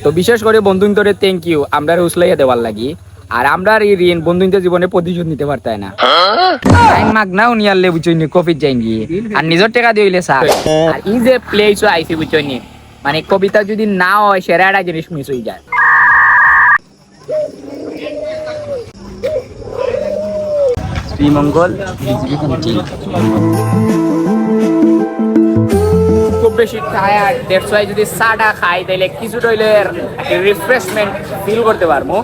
তো বিশেষ করে বন্ধুন্তরে থ্যাংক ইউ আমরা উসলাইয়া দেওয়ার লাগি। আর আমরা এই ঋণ বন্ধুদের জীবনে প্রতিশোধ নিতে পারতাই না। টাইম মাগ না উনি আনলে বুঝছনি কফি যাই গিয়ে আর নিজের টাকা দিয়ে হইলে স্যার। আর এই যে প্লেস আইসি বুঝছনি মানে কবিতা যদি না হয় সেরা একটা জিনিস মিস হয়ে যায়। শ্রীমঙ্গল খুব বেশি টায়ার্ড, দ্যাটস ওয়াই যদি চাটা খাই তাইলে কিছু হইলে রিফ্রেশমেন্ট ফিল করতে পারবো।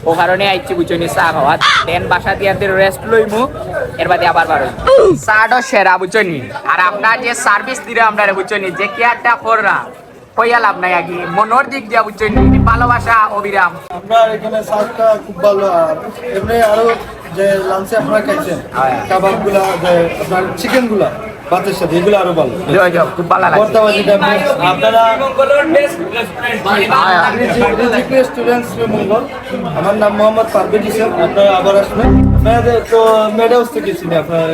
ও কারণে আইছি বুঝছনি চা খাওয়া। দেন বাসা দিয়ে রেস্ট লইমু, এর বাদে আবার বারো চাটা সেরা বুঝছনি। আর আপনার যে সার্ভিস দিলে আমরা বুঝছনি যে কেয়ারটা কররা কইয়া লাভ নাই আগে মনোর দিক দিয়া বুঝছনি ভালোবাসা অবিরাম। আমরা এখানে সার্ভটা খুব ভালো। আর এমনি আরো যে লাঞ্চে আপনারা খাইছেন কাবাব গুলা, যে আপনার চিকেন গুলা ভাতের সাথে, এগুলো আরো ভালো, খুব ভালো লাগে। আপনারা রেস্টুরেন্ট শ্রীমঙ্গল। আমার নাম মোহাম্মদ পারভেজ হোসেন। আপনারা আবার আসবেন। আপনাদের তো মেডাউস থেকে চিনি আপনারা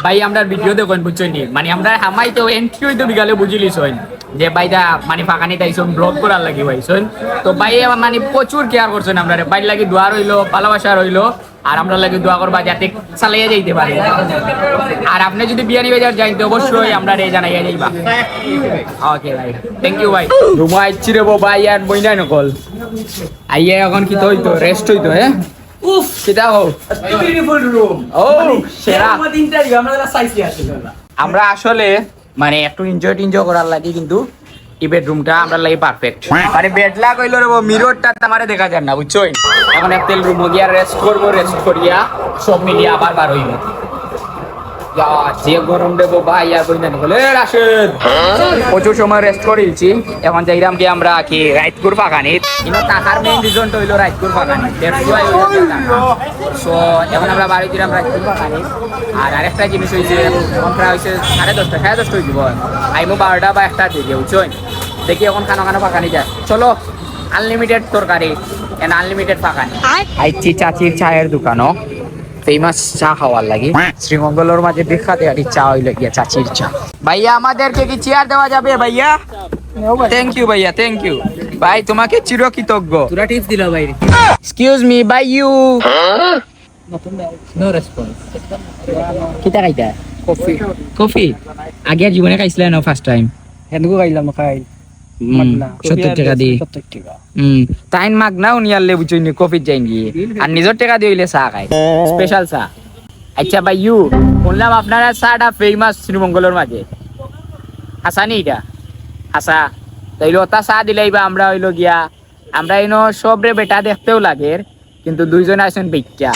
ভাই আমরা ভিডিও দেখুন বুঝছনি মানে আমরা হামাই তো এন্ট্রি হইতো বিকালে বুঝিলিস যে ভাইটা মানে ফাঁকানি তাইছন ব্লগ করার লাগি ভাইছন। তো ভাই মানে প্রচুর কেয়ার করছেন আমরা। ভাই লাগি দোয়া রইলো, ভালোবাসা রইলো। আর আমরা লাগি দোয়া করবা যাতে চালাইয়া যাইতে পারি। আর আপনি যদি বিয়ানি বাজার যাইতে অবশ্যই আমরা রে জানাইয়া যাইবা। ওকে ভাই, থ্যাংক ইউ ভাই। রুমা আইছি রে ভাই আর বইনা নকল আইয়া এখন কি তো হইতো রেস্ট হইতো। হ্যাঁ উফ কিটা হো বিউটিফুল রুম। ও সেরা আমাদের ইন্টারভিউ আমরা সাইসি আছে। আমরা আসলে মানে একটু এনজয় করার লাগি কিন্তু এই বেডরুমটা আমরা লাগি পারফেক্ট। মানে বেড লাগ হইলো রে মিররটা আমারে দেখা যায় না বুঝছই। এখন একটা রুম গিয়া রেস্ট করবো, রেস্ট করিয়া সব মিলিয়ে আবার বার হইব। যে গরম দেবো ভাই আর বই না বলে রাশেদ প্রচুর সময় রেস্ট করেছি। এখন যাইরাম কি আমরা কি রাইতপুর ফাঁকানিত কিন্তু টাকার মেইন রিজনটা হইলো রাইতপুর ফাঁকানিত। সো এখন আমরা বাড়ি দিলাম রাইতপুর ফাঁকানিত। আর আরেকটা জিনিস হয়েছে ঘন্টা হয়েছে 10:30 10:30 হয়ে যাব। আইমো 12টা বা 1টা দিকে বুঝছই। দেখি এখন খানো ফাঁকানি যায়। চলো আনলিমিটেড তরকারি এন্ড আনলিমিটেড ফাঁকানি। আইছি চাচির চায়ের দোকানও ফেমাস চা খাওয়ার লাগি। শ্রীমঙ্গলের মাঝে বিখ্যাত আর চা হইল গিয়া চাচির চা। ভাইয়া আমাদেরকে কি চেয়ার দেওয়া যাবে ভাইয়া? থ্যাংক ইউ ভাইয়া, থ্যাংক ইউ ভাই, তোমাকে চিরকৃতজ্ঞ। তোরা টিপস দিলা ভাই। Excuse me bye you. No response. কিটা খাইতা? কফি। কফি আগের জীবনে খাইছিলা না ফার্স্ট টাইম? হেনগো খাইলাম খাই 70 টাকা দি। 70 টাকা। টাইম মাগ না উনি আনলে বুঝছনি কফি যাই গিয়ে আর নিজের টাকা দিয়ে হইলে চা খাই, স্পেশাল চা। আচ্ছা ভাই ইউ শুনলাম আপনারা চাটা ফেমাস শ্রীমঙ্গলের মাঝে, হাসানি এটা হাসা? তাইলে ওটা চা দিলাইবা আমরা হইলো গিয়া আমরা এনো সবরে বেটা দেখতেও লাগে কিন্তু দুইজন আছেন বেচ্চা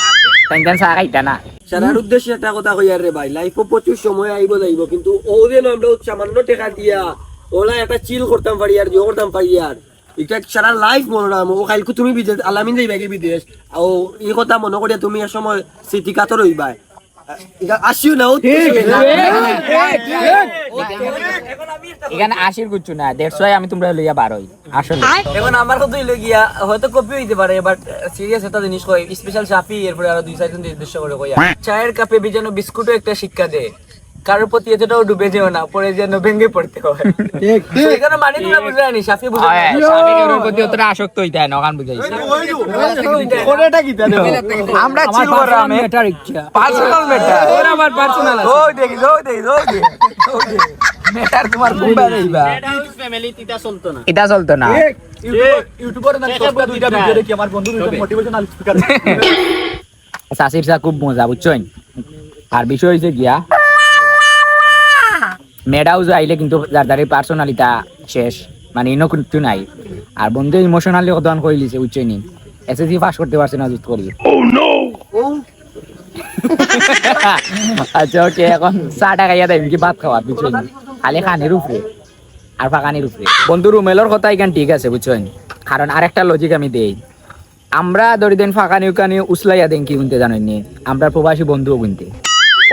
তাই চা খাইতা না। সারার উদ্দেশ্যে একটা কথা কইয়ার রে ভাই, লাইফে প্রচুর সময় আইব যাইব কিন্তু ওদিন আমরা সামান্য টাকা দিয়া ওলা একটা চিল করতাম পারি আর জো করতাম পারি। আর এটা সারা লাইফ মনে রাম। ও কালকে তুমি বিদেশ আলামিন যাইবা কি বিদেশ, ও এই কথা মনে করিয়া তুমি এর সময় স্মৃতি কাতর হইবা। আসিও না এখানে আশির গুচ্ছু না, 150 আমি তোমরা লইয়া বারোই আসলে। এখন আমার কথা হইলো গিয়া হয়তো কপি হইতে পারে বাট সিরিয়াস একটা জিনিস কই স্পেশাল চাপি এরপরে আরো 2-4 জন নির্দিষ্ট করে কইয়া চায়ের কাপে বিজানো বিস্কুটও একটা শিক্ষা দেয়। কারোর প্রতি এতটাও ডুবে যেও না, পরে যেন ভেঙে পড়তে হয়। এখানে মানে তোমরা বুঝলে নি সাফি বুঝলে সাফিকের প্রতি অতটা আসক্ত হইতে হয় না, ওখান বুঝাইছে। আমরা চিল করলাম মেটার ইচ্ছা পার্সোনাল ম্যাটার। ওর আমার পার্সোনাল আছে। ওই দেখি ম্যাটার তোমার কুম্বা দেইবা ফ্যামিলি তিতা চলতো না, এটা চলতো না। ইউটিউবার না সবটা দুইটা ভিডিও দেখি আমার বন্ধুর মোটিভেশনাল স্পিকার। চাচির চা খুব মজা বুঝছই। আর বিষয় হইছে গিয়া মেডাও আইলে কিন্তু যার যার পার্সোনালিটা শেষ, মানে ইনো কিছু নাই। আর বন্ধু ইমোশনালি কতক্ষণ কই লিছে বুঝছই নি, এসএসসি পাস করতে পারছে না জুত করি। আচ্ছা ওকে, এখন চাটা খাইয়া দেয় কি ভাত খাওয়ার বুঝছই নি, খালি খানির উপরে আর ফাঁকানির উপরে। বন্ধু রুমেলর কথা এখান ঠিক আছে বুঝছই, কারণ আরেকটা লজিক আমি দেই। আমরা ধরি দেন ফাঁকানি উকানি উসলাইয়া দেন কি গুনতে জানেন নি, আমরা প্রবাসী বন্ধুও গুনতে।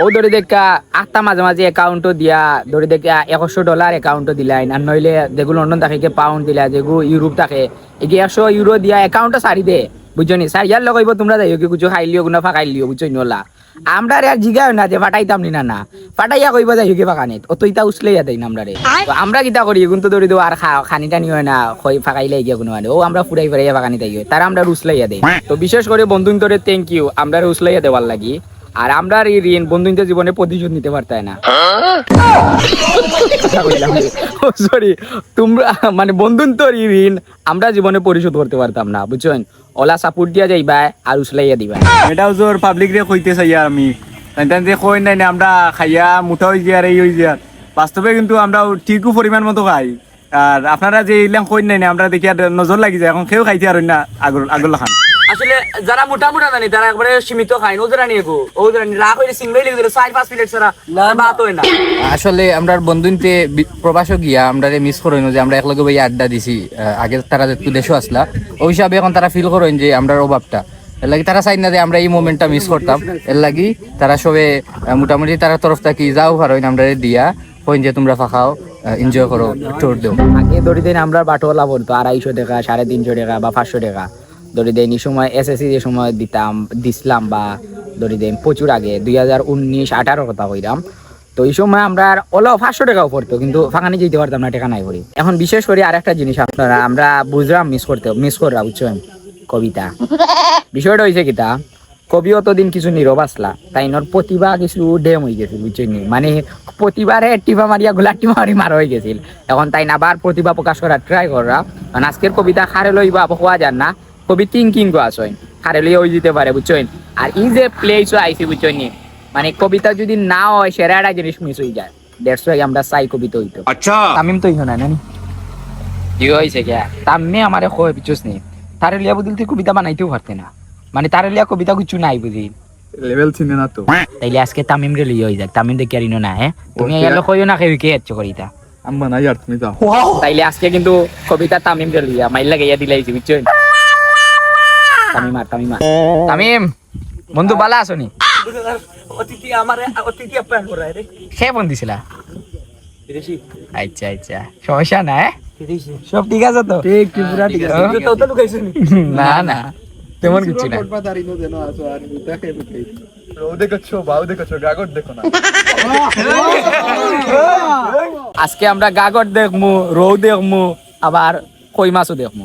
ও ধরে দেখা আটটা মাঝে মাঝে অ্যাকাউন্টও দিয়া ধরে দেখা $100 অ্যাকাউন্টও দিলাই, আর নইলে যেগুলো লন্ডন থাকে পাউন্ড দিলা, যেগুলো ইউরোপ থাকে এগিয়ে 100 ইউরো দিয়া অ্যাকাউন্টও সারি দে বুঝছো নি। স্যার ইয়ার লগাইব তোমরা যাইও কি কিছু খাইলিও গুনা ফাঁকাইলিও বুঝছো নি ওলা। আমরা রে আর জিগাও না যে ফাটাইতাম নি না ফাটাইয়া কইবা যাই কি বাগানিত ও তো ইতা উছলেইয়া দেই না আমরা রে তো আমরা কিতা করি কিন্তু ধরি দো আর খানিটা নিও না কই ফাকাইলে গিয়া কোনো মানে ও আমরা ফুরাই ফুরাইয়া বাগানিতে গিয়ে তারা আমরা উছলাইয়া দেই তো বিশেষ করে বন্ধুন্তরে থ্যাংক ইউ আমরা উছলাইয়া দেওয়ার লাগি আর আমরা এই ঋণ বন্ধুদের জীবনে প্রতিশোধ নিতে পারতাই না সরি তোমরা মানে বন্ধুন্তর ঋণ আমরা জীবনে পরিশোধ করতে পারতাম না বুঝছেন ওলা সাপোর্ট দিয়া যাইবা আর উছলাইয়া দিবা এটাও জোর পাবলিক রে কইতে চাই আর আমি তাই যে কই নাই না আমরা খাইয়া মুঠা হয়ে যাই আর এই হয়ে যায় বাস্তবে কিন্তু আমরা ঠিকও পরিমাণ মতো খাই আর আপনারা যে এইলাম কই নাই না আমরা দেখি আর নজর লাগি যায় এখন কেউ খাইতে আর না আগর খান আসলে যারা মোটা মোটা জানি তারা একবারে সীমিত খায় ওদের নিয়ে গো ওদের রাগ হইলে সিংলাই লেগে দিল 4-5 মিনিট ছাড়া বাত হয় না আসলে আমরা বন্ধুতে প্রবাসও গিয়া আমরা মিস করেন যে আমরা একলগে বই আড্ডা দিছি আগে তারা একটু দেশও আসলা ওই হিসাবে এখন তারা ফিল করেন যে আমরা অভাবটা এর লাগি তারা চাই না যে আমরা এই মোমেন্টটা মিস করতাম এর লাগি তারা সবে মোটামুটি তারা তরফ থেকে যাও পারেন আমরা দিয়া কইন যে তোমরা ফাঁকাও এনজয় করো ট্যুর দেও আগে ধরি দিন আমরা বাটোলা পড়তো 250 টাকা 350 টাকা বা 500 টাকা ধরি দেন এই সময় এসএসসি যে সময় দিছিলাম বা ধরি দেন প্রচুর আগে 2019-18 কথা কইরাম তো এই সময় আমরা ওলা 500 টাকাও পড়তো কিন্তু ফাঁকানি যেতে পারতাম না টাকা নাই করি এখন বিশেষ করে আরেকটা জিনিস আপনারা আমরা বুঝলাম মিস করা বুঝছেন কবিতা বিষয়টা হয়েছে কিতা কবি অতদিন কিছু নীরব আসলা তাই নর প্রতিভা কিছু ডেম হয়ে গেছিল বুঝছেন মানে প্রতিবারে টিপা মারিয়া গোলাটি মারি মার হয়ে গেছিল এখন তাই না আবার প্রতিভা প্রকাশ করার ট্রাই করা কারণ আজকের কবিতা খারে লইবা হওয়া যান না কবি থিঙ্কিং গো আসেন খারে লইয়া হয়ে যেতে পারে বুঝছেন আর এই যে প্লেস আইসি বুঝছেন মানে কবিতা যদি না হয় সেরা একটা জিনিস মিস হয়ে যায় দ্যাটস ওয়াই আমরা চাই কবিতা হইতো আচ্ছা তামিম তো ইহনা নানি কি হইছে কে তামনে আমারে কই বুঝছস নি তারে লিয়া বদল তুই কবিতা বানাইতেও পারতে না মানে তারে লিয়া কবিতা কিছু নাই বুঝি লেভেল চিনে না তো তাইলে আজকে তামিম রে লিয়ে হয়ে যাক তামিম দেখি আর ইনো না হ্যাঁ তুমি এলো কইও না কেউ কে এত করিতা আম্মা নাই আর তুমি যাও তাইলে আজকে কিন্তু কবিতা তামিম রে লিয়া মাইল লাগাইয়া দিলাইছি বুঝছেন তামিম বন্ধু বালা আসনি অতিথি আমারে অতিথি আপ্যায়ন করায় রে সে ফোন দিছিলা বিদেশি আচ্ছা আচ্ছা সমস্যা না বিদেশি সব ঠিক আছে তো ঠিক পুরা ঠিক আছে তো তো লুকাইছনি না না তেমন কিছু না দাঁড়িয়ে দেন আসো আর দেখে ও দেখছো বাউ দেখছো গাগর দেখো না আজকে আমরা গাগর দেখমু রৌ দেখমু আবার কই মাছও দেখমু